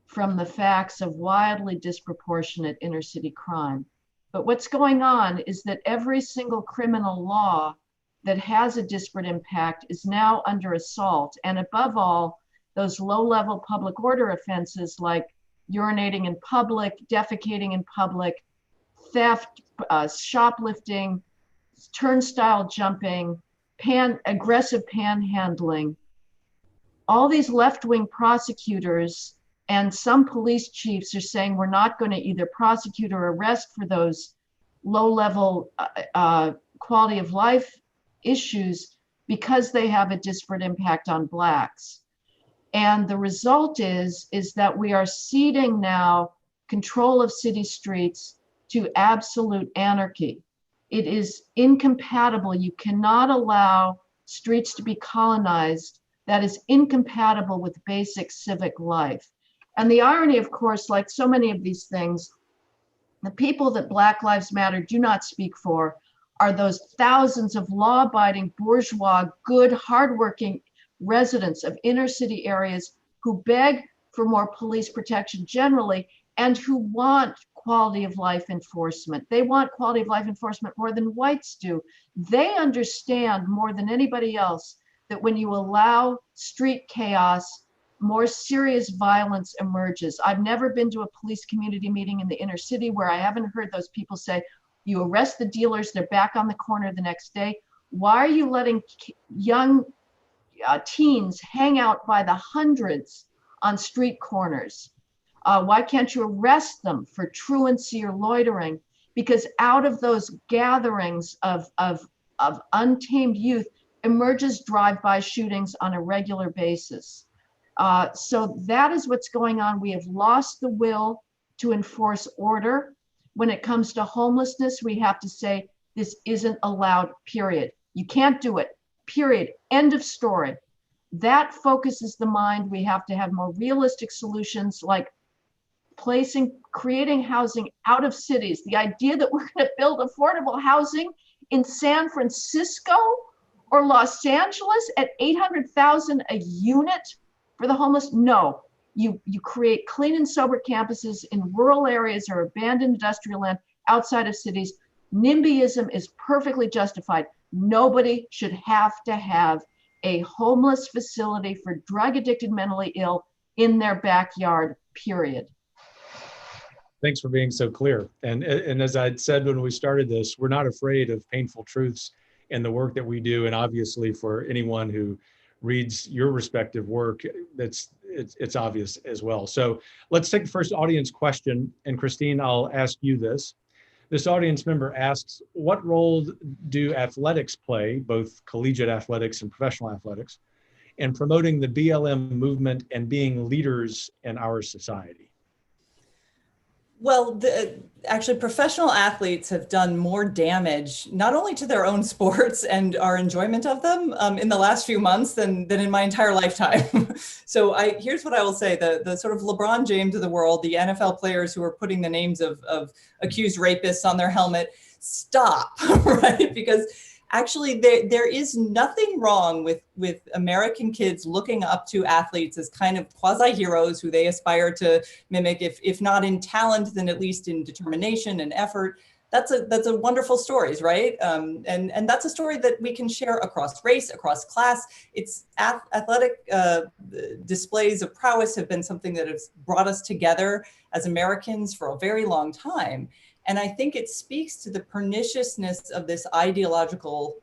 from the facts of wildly disproportionate inner city crime. But what's going on is that every single criminal law that has a disparate impact is now under assault. And above all, those low-level public order offenses like urinating in public, defecating in public, theft, shoplifting, turnstile jumping, aggressive panhandling. All these left-wing prosecutors and some police chiefs are saying we're not going to either prosecute or arrest for those low-level quality of life issues because they have a disparate impact on Blacks. And the result is that we are ceding now control of city streets to absolute anarchy. It is incompatible. You cannot allow streets to be colonized. That is incompatible with basic civic life. And the irony, of course, like so many of these things, the people that Black Lives Matter do not speak for are those thousands of law-abiding, bourgeois, good, hardworking residents of inner city areas who beg for more police protection generally and who want quality of life enforcement. They want quality of life enforcement more than whites do. They understand more than anybody else that when you allow street chaos, more serious violence emerges. I've never been to a police community meeting in the inner city where I haven't heard those people say, you arrest the dealers, they're back on the corner the next day. Why are you letting young teens hang out by the hundreds on street corners? Why can't you arrest them for truancy or loitering? Because out of those gatherings of untamed youth emerges drive-by shootings on a regular basis. So that is what's going on. We have lost the will to enforce order. When it comes to homelessness, we have to say this isn't allowed, period. You can't do it, period. End of story. That focuses the mind. We have to have more realistic solutions like creating housing out of cities. The idea that we're going to build affordable housing in San Francisco or Los Angeles at $800,000 a unit for the homeless? No. You create clean and sober campuses in rural areas or abandoned industrial land outside of cities. NIMBYism is perfectly justified. Nobody should have to have a homeless facility for drug-addicted mentally ill in their backyard, period. Thanks for being so clear. And as I said when we started this, we're not afraid of painful truths in the work that we do. And obviously for anyone who reads your respective work, it's obvious as well. So let's take the first audience question. And Christine, I'll ask you this. This audience member asks, what role do athletics play, both collegiate athletics and professional athletics, and promoting the BLM movement and being leaders in our society? Well, actually, professional athletes have done more damage, not only to their own sports and our enjoyment of them in the last few months than in my entire lifetime. So here's what I will say, the sort of LeBron James of the world, the NFL players who are putting the names of accused rapists on their helmet, stop, right? Because actually, there is nothing wrong with American kids looking up to athletes as kind of quasi-heroes who they aspire to mimic, if not in talent, then at least in determination and effort. That's a wonderful stories, right? And that's a story that we can share across race, across class. It's athletic displays of prowess have been something that has brought us together as Americans for a very long time. And I think it speaks to the perniciousness of this ideological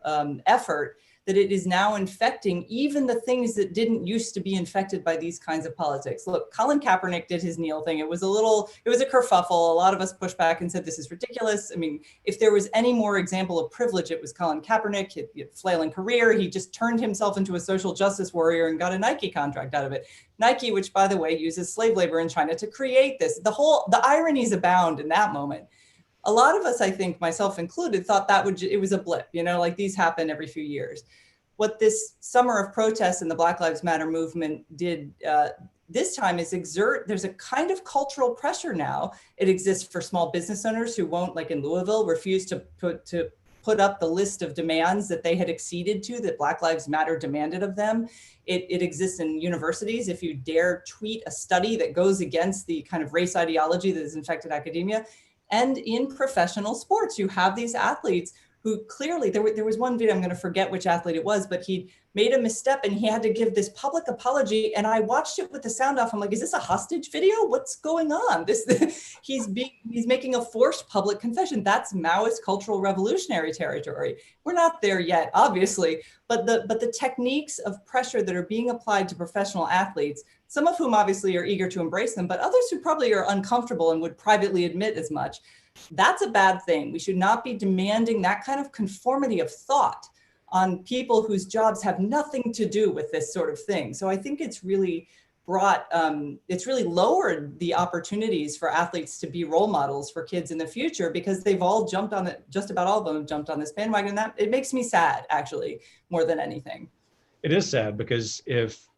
effort that it is now infecting even the things that didn't used to be infected by these kinds of politics. Look, Colin Kaepernick did his kneel thing. It was a kerfuffle. A lot of us pushed back and said, this is ridiculous. I mean, if there was any more example of privilege, it was Colin Kaepernick. He had a flailing career. He just turned himself into a social justice warrior and got a Nike contract out of it. Nike, which by the way, uses slave labor in China to create this. The ironies abound in that moment. A lot of us, I think, myself included, thought it was a blip, like these happen every few years. What this summer of protests and the Black Lives Matter movement did this time is there's a kind of cultural pressure now. It exists for small business owners who won't, like in Louisville, refuse to put up the list of demands that they had acceded to, that Black Lives Matter demanded of them. It exists in universities. If you dare tweet a study that goes against the kind of race ideology that has infected academia. And in professional sports, you have these athletes who clearly, there was one video, I'm going to forget which athlete it was, but he made a misstep and he had to give this public apology. And I watched it with the sound off. I'm like, is this a hostage video? What's going on? He's making a forced public confession. That's Maoist cultural revolutionary territory. We're not there yet, obviously, but the techniques of pressure that are being applied to professional athletes, some of whom obviously are eager to embrace them, but others who probably are uncomfortable and would privately admit as much. That's a bad thing. We should not be demanding that kind of conformity of thought on people whose jobs have nothing to do with this sort of thing. So I think it's really lowered the opportunities for athletes to be role models for kids in the future, because they've all jumped on it. Just about all of them have jumped on this bandwagon. And that it makes me sad, actually, more than anything. It is sad because if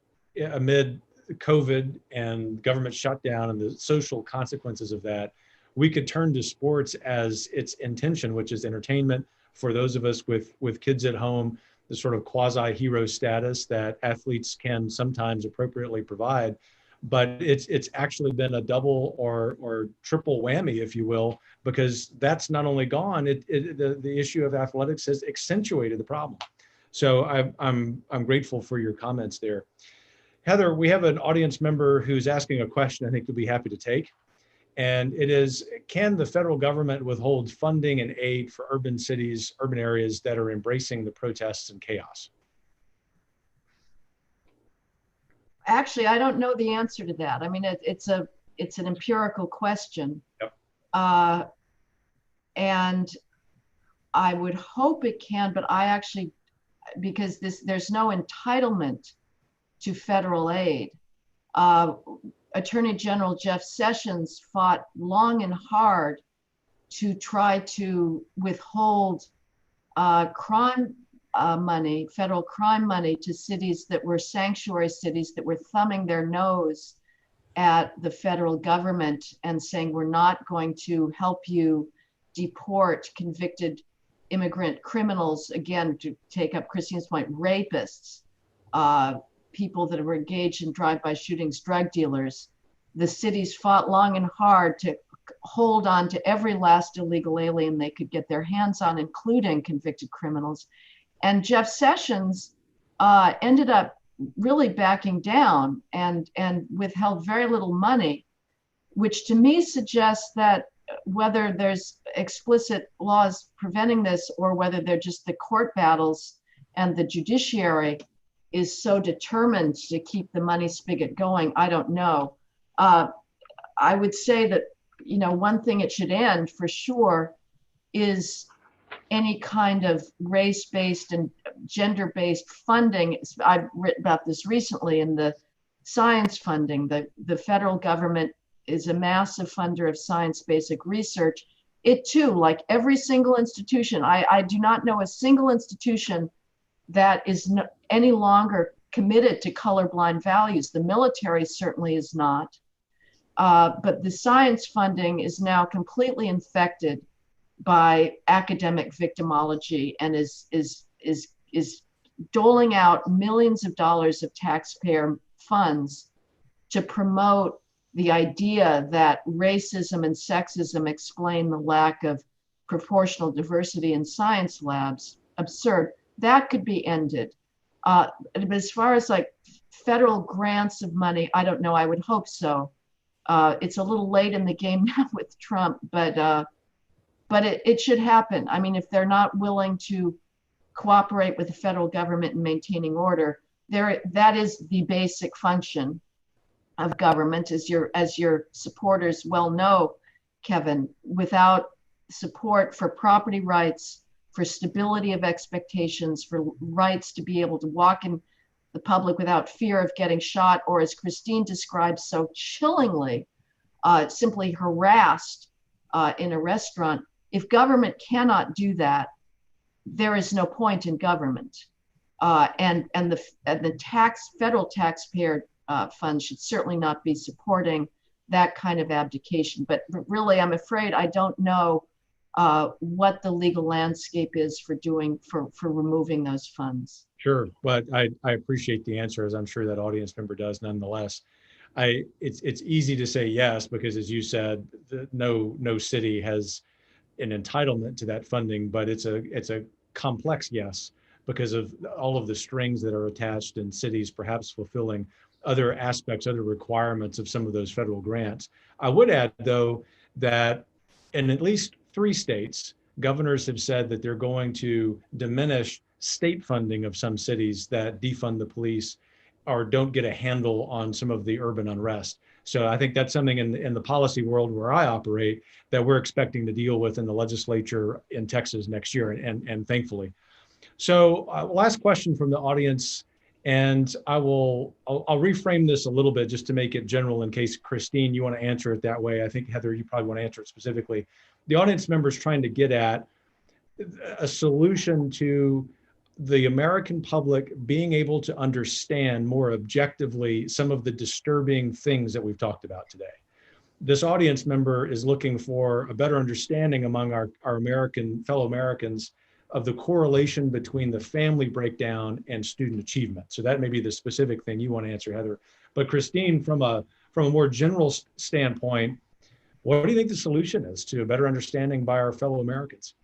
amid COVID and government shutdown and the social consequences of that, we could turn to sports as its intention, which is entertainment for those of us with kids at home, the sort of quasi-hero status that athletes can sometimes appropriately provide. But it's actually been a double or triple whammy, if you will, because that's not only gone, the issue of athletics has accentuated the problem. So I'm grateful for your comments there. Heather, we have an audience member who's asking a question I think you'll be happy to take. And it is, can the federal government withhold funding and aid for urban cities, urban areas that are embracing the protests and chaos? Actually, I don't know the answer to that. I mean, it's an empirical question. Yep. And I would hope it can, but I actually, because there's no entitlement to federal aid. Attorney General Jeff Sessions fought long and hard to try to withhold crime money, federal crime money, to cities that were sanctuary cities that were thumbing their nose at the federal government and saying, we're not going to help you deport convicted immigrant criminals, again, to take up Christine's point, rapists, people that were engaged in drive-by shootings, drug dealers. The cities fought long and hard to hold on to every last illegal alien they could get their hands on, including convicted criminals. And Jeff Sessions ended up really backing down and withheld very little money, which to me suggests that whether there's explicit laws preventing this or whether they're just the court battles and the judiciary is so determined to keep the money spigot going, I don't know. I would say that, one thing it should end for sure is any kind of race-based and gender-based funding. I've written about this recently in the science funding. The federal government is a massive funder of science basic research. It too, like every single institution, I do not know a single institution that is any longer committed to colorblind values. The military certainly is not. But the science funding is now completely infected by academic victimology and is doling out millions of dollars of taxpayer funds to promote the idea that racism and sexism explain the lack of proportional diversity in science labs. Absurd. That could be ended. But as far as like federal grants of money, I don't know. I would hope so. It's a little late in the game now with Trump, but it should happen. I mean, if they're not willing to cooperate with the federal government in maintaining order, that is the basic function of government, as your supporters well know, Kevin. Without support for property rights, for stability of expectations, for rights to be able to walk in the public without fear of getting shot, or as Christine describes so chillingly, simply harassed in a restaurant. If government cannot do that, there is no point in government. And the federal taxpayer fund should certainly not be supporting that kind of abdication. But really, I'm afraid I don't know what the legal landscape is for removing those funds. Sure, but I appreciate the answer, as I'm sure that audience member does nonetheless. It's easy to say yes, because as you said, no city has an entitlement to that funding, but it's a complex yes, because of all of the strings that are attached and cities perhaps fulfilling other aspects, other requirements of some of those federal grants. I would add, though, that in at least 3 states, governors have said that they're going to diminish state funding of some cities that defund the police or don't get a handle on some of the urban unrest. So I think that's something in the policy world where I operate that we're expecting to deal with in the legislature in Texas next year, and thankfully. So last question from the audience, and I'll reframe this a little bit just to make it general in case, Christine, you want to answer it that way. I think, Heather, you probably want to answer it specifically. The audience member is trying to get at a solution to the American public being able to understand more objectively some of the disturbing things that we've talked about today. This audience member is looking for a better understanding among our fellow Americans of the correlation between the family breakdown and student achievement. So that may be the specific thing you want to answer, Heather. But Christine, from a more general standpoint, what do you think the solution is to a better understanding by our fellow Americans?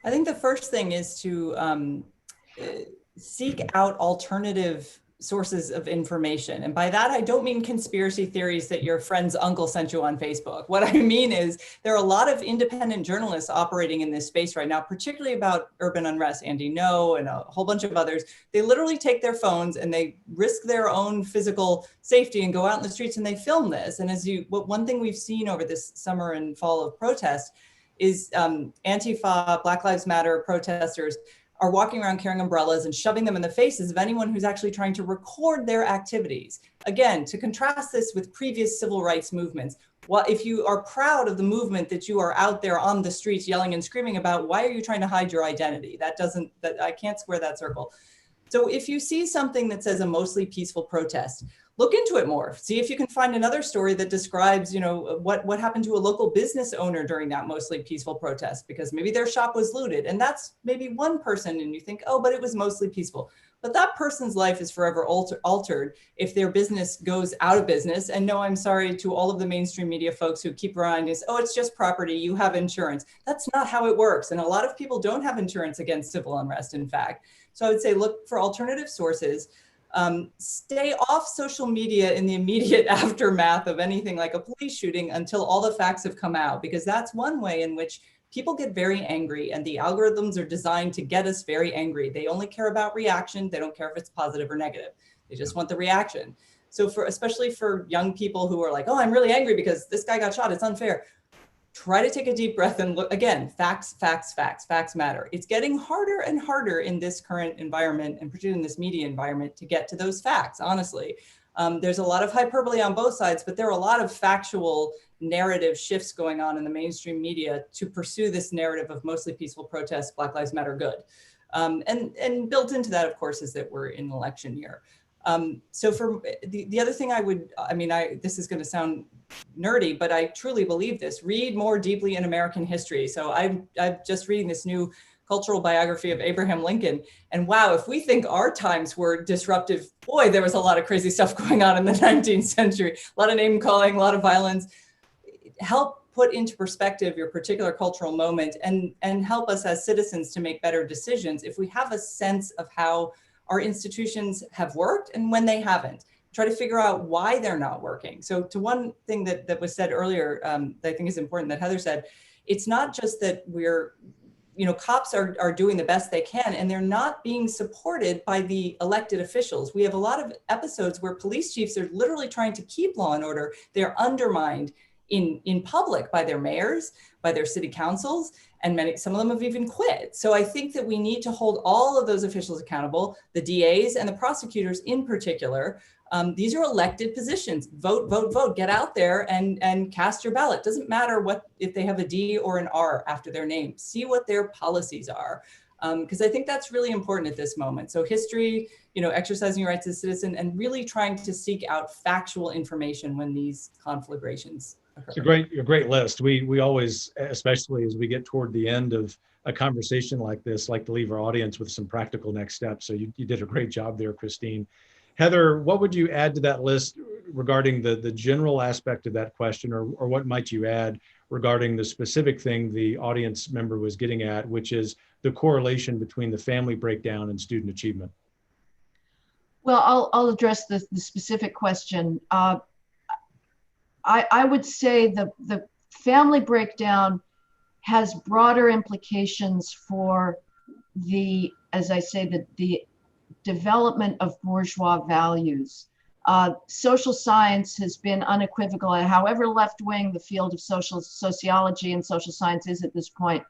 I think the first thing is to seek out alternative sources of information. And by that, I don't mean conspiracy theories that your friend's uncle sent you on Facebook. What I mean is there are a lot of independent journalists operating in this space right now, particularly about urban unrest. Andy No and a whole bunch of others. They literally take their phones and they risk their own physical safety and go out in the streets and they film this. And one thing we've seen over this summer and fall of protest is Antifa, Black Lives Matter protesters are walking around carrying umbrellas and shoving them in the faces of anyone who's actually trying to record their activities. Again, to contrast this with previous civil rights movements, if you are proud of the movement that you are out there on the streets yelling and screaming about, why are you trying to hide your identity? I can't square that circle. So if you see something that says a mostly peaceful protest, look into it more. See if you can find another story that describes, what happened to a local business owner during that mostly peaceful protest, because maybe their shop was looted. And that's maybe one person and you think, oh, but it was mostly peaceful. But that person's life is forever altered if their business goes out of business. And no, I'm sorry to all of the mainstream media folks who keep reminding us, oh, it's just property, you have insurance. That's not how it works. And a lot of people don't have insurance against civil unrest, in fact. So I would say look for alternative sources. Stay off social media in the immediate aftermath of anything like a police shooting until all the facts have come out, because that's one way in which people get very angry and the algorithms are designed to get us very angry. They only care about reaction. They don't care if it's positive or negative. They just want the reaction. So especially for young people who are like, oh, I'm really angry because this guy got shot, it's unfair. try to take a deep breath and look again, facts matter. It's getting harder and harder in this current environment, and particularly in this media environment, to get to those facts, honestly. There's a lot of hyperbole on both sides, but there are a lot of factual narrative shifts going on in the mainstream media to pursue this narrative of mostly peaceful protests, Black Lives Matter, good. And built into that, of course, is that we're in an election year. So for the other thing this is going to sound nerdy, but I truly believe this: read more deeply in American history. So I'm just reading this new cultural biography of Abraham Lincoln, and wow, if we think our times were disruptive, boy, there was a lot of crazy stuff going on in the 19th century, a lot of name calling, a lot of violence. Help put into perspective your particular cultural moment and help us as citizens to make better decisions if we have a sense of how our institutions have worked and when they haven't. Try to figure out why they're not working. So to one thing that was said earlier, that I think is important, that Heather said, it's not just that cops are doing the best they can and they're not being supported by the elected officials. We have a lot of episodes where police chiefs are literally trying to keep law and order. They're undermined in public by their mayors, by their city councils, and some of them have even quit. So I think that we need to hold all of those officials accountable, the DAs and the prosecutors in particular. These are elected positions. Vote, vote, vote. Get out there and cast your ballot. Doesn't matter if they have a D or an R after their name. See what their policies are, because I think that's really important at this moment. So history, exercising your rights as a citizen, and really trying to seek out factual information when these conflagrations occur. It's a great list. We always, especially as we get toward the end of a conversation like this, like to leave our audience with some practical next steps. So you did a great job there, Christine. Heather, what would you add to that list regarding the general aspect of that question, or what might you add regarding the specific thing the audience member was getting at, which is the correlation between the family breakdown and student achievement? Well, I'll address the specific question. I would say the family breakdown has broader implications for the development of bourgeois values. Social science has been unequivocal, and however left-wing the field of sociology and social science is at this point,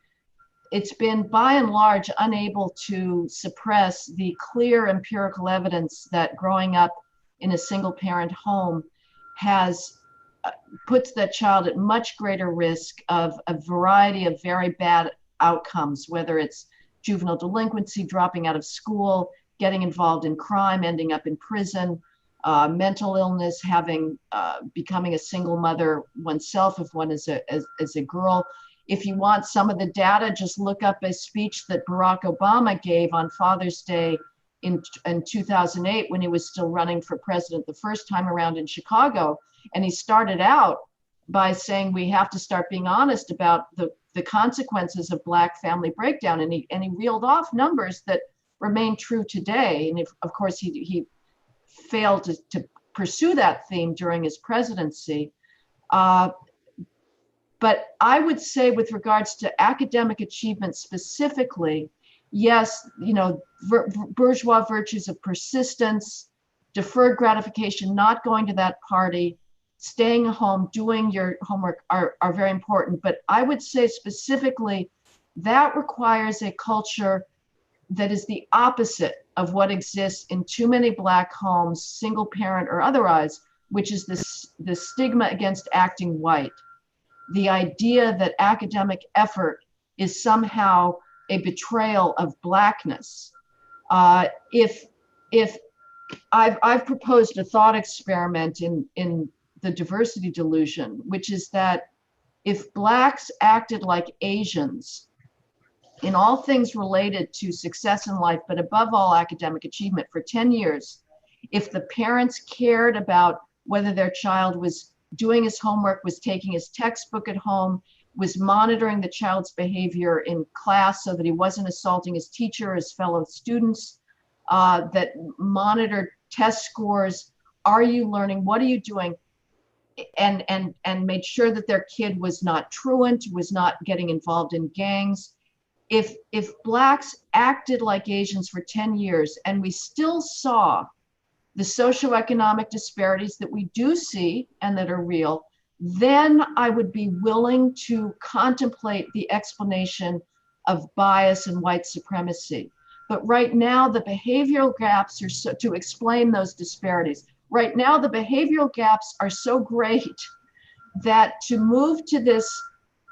it's been by and large unable to suppress the clear empirical evidence that growing up in a single parent home puts that child at much greater risk of a variety of very bad outcomes, whether it's juvenile delinquency, dropping out of school, getting involved in crime, ending up in prison, mental illness, becoming a single mother oneself if one is a girl. If you want some of the data, just look up a speech that Barack Obama gave on Father's Day in 2008 when he was still running for president the first time around in Chicago. And he started out by saying we have to start being honest about the consequences of Black family breakdown. And he reeled off numbers that remain true today. And of course, he failed to pursue that theme during his presidency. But I would say with regards to academic achievement specifically, yes, bourgeois virtues of persistence, deferred gratification, not going to that party, staying home, doing your homework are very important. But I would say specifically that requires a culture that is the opposite of what exists in too many Black homes, single parent or otherwise, which is the stigma against acting white. The idea that academic effort is somehow a betrayal of Blackness. If I've proposed a thought experiment in the diversity delusion, which is that if Blacks acted like Asians in all things related to success in life, but above all academic achievement for 10 years, if the parents cared about whether their child was doing his homework, was taking his textbook at home, was monitoring the child's behavior in class so that he wasn't assaulting his teacher, his fellow students, that monitored test scores, are you learning, what are you doing, and made sure that their kid was not truant, was not getting involved in gangs. If Blacks acted like Asians for 10 years and we still saw the socioeconomic disparities that we do see and that are real, then I would be willing to contemplate the explanation of bias and white supremacy. But right now, the behavioral gaps are so, to explain those disparities. Right now, the behavioral gaps are so great that to move to this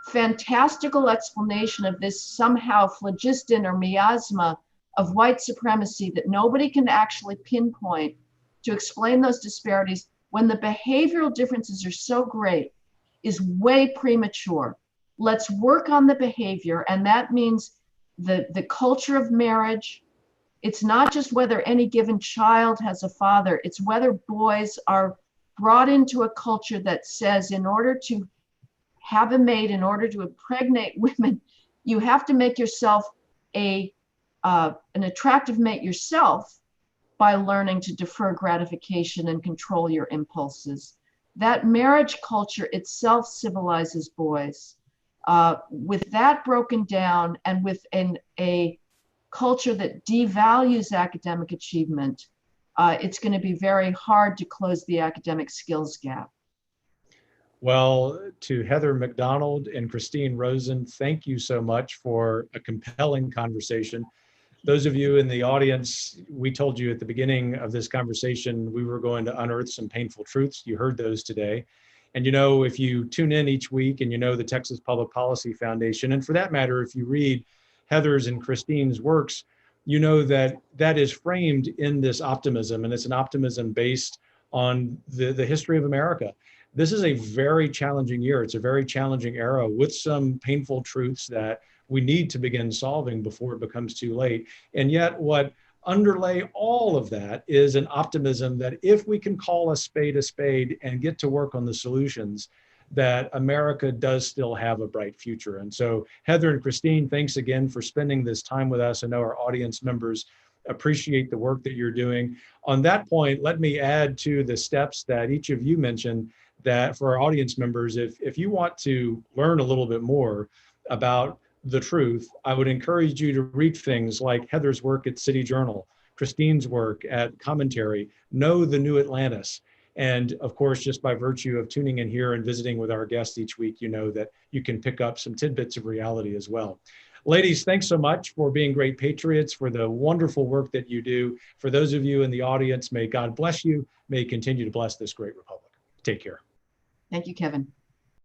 fantastical explanation of this somehow phlogiston or miasma of white supremacy that nobody can actually pinpoint to explain those disparities when the behavioral differences are so great is way premature. Let's work on the behavior, and that means the culture of marriage. It's not just whether any given child has a father, it's whether boys are brought into a culture that says in order to have a mate, in order to impregnate women, you have to make yourself an attractive mate yourself by learning to defer gratification and control your impulses. That marriage culture itself civilizes boys. With that broken down and with a culture that devalues academic achievement, it's going to be very hard to close the academic skills gap. Well, to Heather McDonald and Christine Rosen, thank you so much for a compelling conversation. Those of you in the audience, we told you at the beginning of this conversation, we were going to unearth some painful truths. You heard those today. And you know, if you tune in each week and you know the Texas Public Policy Foundation, and for that matter, if you read Heather's and Christine's works, you know that that is framed in this optimism, and it's an optimism based on the history of America. This is a very challenging year. It's a very challenging era with some painful truths that we need to begin solving before it becomes too late. And yet what underlay all of that is an optimism that if we can call a spade and get to work on the solutions, that America does still have a bright future. And so Heather and Christine, thanks again for spending this time with us. I know our audience members appreciate the work that you're doing. On that point, let me add to the steps that each of you mentioned, that for our audience members, if you want to learn a little bit more about the truth, I would encourage you to read things like Heather's work at City Journal, Christine's work at Commentary, Know the New Atlantis. And of course, just by virtue of tuning in here and visiting with our guests each week, you know that you can pick up some tidbits of reality as well. Ladies, thanks so much for being great patriots, for the wonderful work that you do. For those of you in the audience, may God bless you. May He continue to bless this great republic. Take care. Thank you, Kevin.